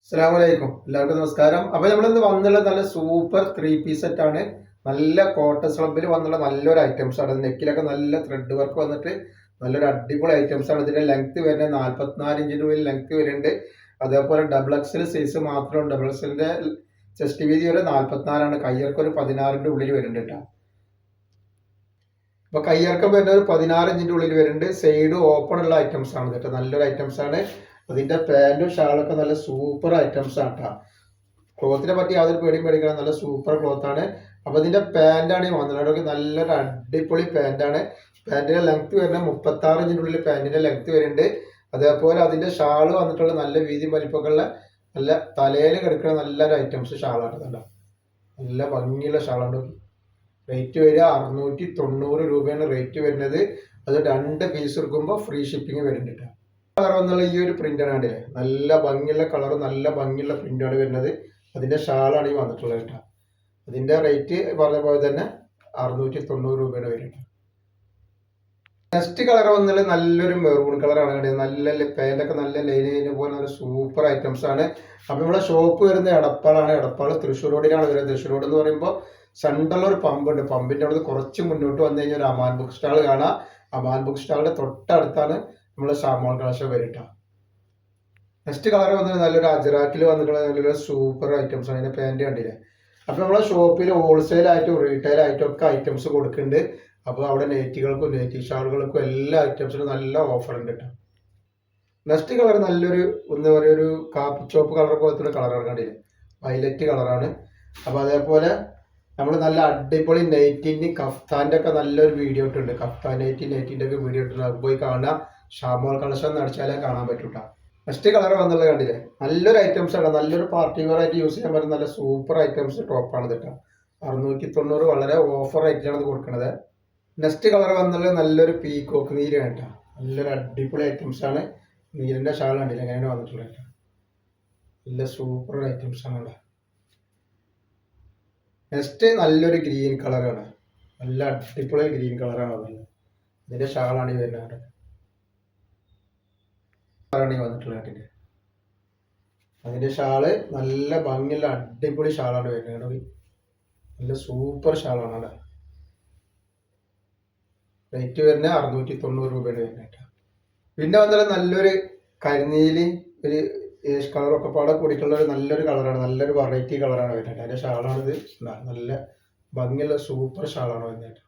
അസ്സലാമലൈക്കും എല്ലാവർക്കും നമസ്കാരം. അപ്പോൾ നമ്മളിന്ന് വന്നുള്ള നല്ല സൂപ്പർ 3 പീസ് സെറ്റാണ്. നല്ല കോട്ടൺ സ്ലബിൽ വന്നുള്ള നല്ലൊരു ഐറ്റംസ് ആണ്. നെക്കിലൊക്കെ നല്ല ത്രെഡ് വർക്ക് വന്നിട്ട് നല്ലൊരു അടിപൊളി ഐറ്റംസ് ആണ്. ഇതിന്റെ ലെങ്ത് വരുന്നത് 44 ഇഞ്ചിന്റെ ഉള്ളിൽ ലെങ്ത് വരുന്നുണ്ട്. അതേപോലെ ഡബിൾ എക്സൽ സൈസ് മാത്രം. ഡബിൾ എക്സലിന്റെ ചെസ്റ്റ് വീതി വരെ 44ആണ്. കയ്യിറക്കം ഒരു 16ന്റെ ഉള്ളിൽ വരുന്നുണ്ട് കേട്ടോ. അപ്പൊ കയ്യിറക്കം വരുന്ന ഒരു 16 ഇഞ്ചിന്റെ ഉള്ളിൽ വരുന്നുണ്ട്. സൈഡ് ഓപ്പൺ ഉള്ള ഐറ്റംസ് ആണ് കേട്ടോ. നല്ലൊരു ഐറ്റംസ് ആണ്. അതിന്റെ പാന്റും ഷാളൊക്കെ നല്ല സൂപ്പർ ഐറ്റംസ് ആണ് കേട്ടോ. ക്ലോത്തിനെ പറ്റി യാതൊരു പേടിയും പേടിക്കണം, നല്ല സൂപ്പർ ക്ലോത്ത് ആണ്. അപ്പൊ ഇതിന്റെ പാന്റാണ് വന്നത്. നല്ലൊരു അടിപൊളി പാന്റാണ്. പാന്റിന്റെ ലെങ്ത് വരുന്നത് 36 ഇഞ്ചിന്റെ ഉള്ളിൽ പാന്റിന്റെ ലെങ്ത് വരുന്നുണ്ട്. അതേപോലെ അതിന്റെ ഷാള് വന്നിട്ടുള്ള നല്ല വീതി വലിപ്പൊക്കെ ഉള്ള നല്ല തലയിൽ കിടക്കുന്ന നല്ലൊരു ഐറ്റംസ് ഷാളാണ്. നല്ല ഭംഗിയുള്ള ഷാളാണ്. റേറ്റ് വരിക 690 രൂപയാണ് റേറ്റ് വരുന്നത്. അത് 2 പീസ് എടുക്കുമ്പോൾ ഫ്രീ ഷിപ്പിംഗ് വരുന്നുണ്ട്. കളർ വന്നുള്ള ഈ ഒരു പ്രിന്റാണ് കണ്ടില്ലേ, നല്ല ഭംഗിയുള്ള കളറും നല്ല ഭംഗിയുള്ള പ്രിന്റാണ് വരുന്നത്. അതിന്റെ ഷാളാണ് ഈ വന്നിട്ടുള്ളത് കേട്ടോ. അതിന്റെ റേറ്റ് പറഞ്ഞ പോലെ തന്നെ 690 രൂപയാണ് വരുന്നത്. നെക്സ്റ്റ് കളർ വന്നാൽ നല്ലൊരു മെറൂൺ കളറാണ് കണ്ടത്. നല്ല പാൻറ്റൊക്കെ നല്ല ലൈനിന് പോലെ നല്ല സൂപ്പർ ഐറ്റംസ് ആണ്. അപ്പൊ നമ്മളെ ഷോപ്പ് വരുന്നത് എടപ്പാളാണ്. എടപ്പാൾ തൃശ്ശൂർ റോഡിലാണ് വരുന്നത്. തൃശ്ശൂർ റോഡ് എന്ന് പറയുമ്പോൾ സെൻട്രൽ ഒരു പമ്പുണ്ട്. പമ്പിന്റെ അവിടെ കുറച്ച് മുന്നോട്ട് വന്നു കഴിഞ്ഞാൽ ഒരു അമാൻ ബുക്ക് സ്റ്റാൾ കാണാം. അമാൻ ബുക്ക് സ്റ്റാളിന്റെ തൊട്ടടുത്താണ് നമ്മളെ ഷാമോൾ കളക്ഷൻ വരിക. നെക്സ്റ്റ് കളർ വന്നിട്ട് നല്ലൊരു അജറാക്കിൽ വന്നിട്ടുള്ള നല്ലൊരു സൂപ്പർ ഐറ്റംസ് ആണ്. അതിന്റെ പാൻറ് കണ്ടില്ലേ. അപ്പൊ നമ്മളെ ഷോപ്പിൽ ഹോൾസെയിൽ ആയിട്ടും റീറ്റെയിൽ ആയിട്ടും ഒക്കെ ഐറ്റംസ് കൊടുക്കുന്നുണ്ട്. അപ്പോൾ അവിടെ നെറ്റികൾക്കും നെറ്റി ഷാളുകൾക്കും എല്ലാ ഐറ്റംസിനും നല്ല ഓഫർ ഉണ്ട് കേട്ടോ. നെക്സ്റ്റ് കളർ നല്ലൊരു എന്താ പറയുക, ഒരു കാപ്പി ചോപ്പ് കളർ പോലത്തെ കളറാണ് കണ്ടില്ലേ, വയലറ്റ് കളറാണ്. അപ്പൊ അതേപോലെ നമ്മൾ നല്ല അടിപൊളി നെറ്റിന്റെ കഫ്താന്റെ ഒക്കെ നല്ലൊരു വീഡിയോ ഇട്ടുണ്ട്. കഫ്താൻ നെറ്റിന്റെ ഒക്കെ വീഡിയോ ഇട്ടുണ്ട്. അത് പോയി കാണാം. ഷാമോൾ കളക്ഷൻ നടിച്ചാലേ കാണാൻ പറ്റൂട്ടാ. നെക്സ്റ്റ് കളർ വന്നുള്ളത് കണ്ടില്ലേ, നല്ലൊരു ഐറ്റംസ് ആണ്. നല്ലൊരു പാർട്ടി വെയർ ആയിട്ട് യൂസ് ചെയ്യാൻ പറ്റുന്ന നല്ല സൂപ്പർ ഐറ്റംസ് ടോപ്പാണ് കേട്ടോ. 690 വളരെ ഓഫർ ആയിട്ടാണ് ഇത് കൊടുക്കുന്നത്. നെക്സ്റ്റ് കളർ വന്നുള്ളത് നല്ലൊരു പീകോക്ക് നീലാണ് കേട്ടോ. നല്ലൊരു അടിപൊളി ഐറ്റംസ് ആണ്. നീലിന്റെ ഷാൾ കണ്ടില്ല എങ്ങനെയാണ് വന്നിട്ടുള്ളത് കേട്ടോ. നല്ല സൂപ്പർ ഐറ്റംസ് ആണ്. നെക്സ്റ്റ് നല്ലൊരു ഗ്രീൻ കളറാണ്. നല്ല അടിപൊളി ഗ്രീൻ കളറാണ് വന്നത്. ഇതിന്റെ ഷാളാണ് ഈ വരുന്നത്. വന്നിട്ടുള്ളത് അതിന്റെ ഷാള് നല്ല ഭംഗിയുള്ള അടിപൊളി ഷാളാണ് വരുന്നത്. നല്ല സൂപ്പർ ഷാളാണ്. റേറ്റ് വരുന്നത് 690 രൂപയാണ് വരുന്നത്. പിന്നെ വന്നത് നല്ലൊരു കരിനീലി ഒരു ഏഷ് കളറൊക്കെ പാടെ കൂടിയിട്ടുള്ള ഒരു നല്ലൊരു കളറാണ്. നല്ലൊരു വെറൈറ്റി കളറാണ് വരുന്നത്. അതിന്റെ ഷാളാണിത്. നല്ല ഭംഗിയുള്ള സൂപ്പർ ഷാളാണ് വരുന്നത്.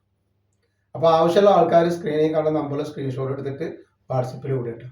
അപ്പൊ ആവശ്യമുള്ള ആൾക്കാർ സ്ക്രീനിൽ കാണുന്ന നമ്പറിൽ സ്ക്രീൻഷോട്ട് എടുത്തിട്ട് വാട്സപ്പിൽ കൂടി കേട്ടോ.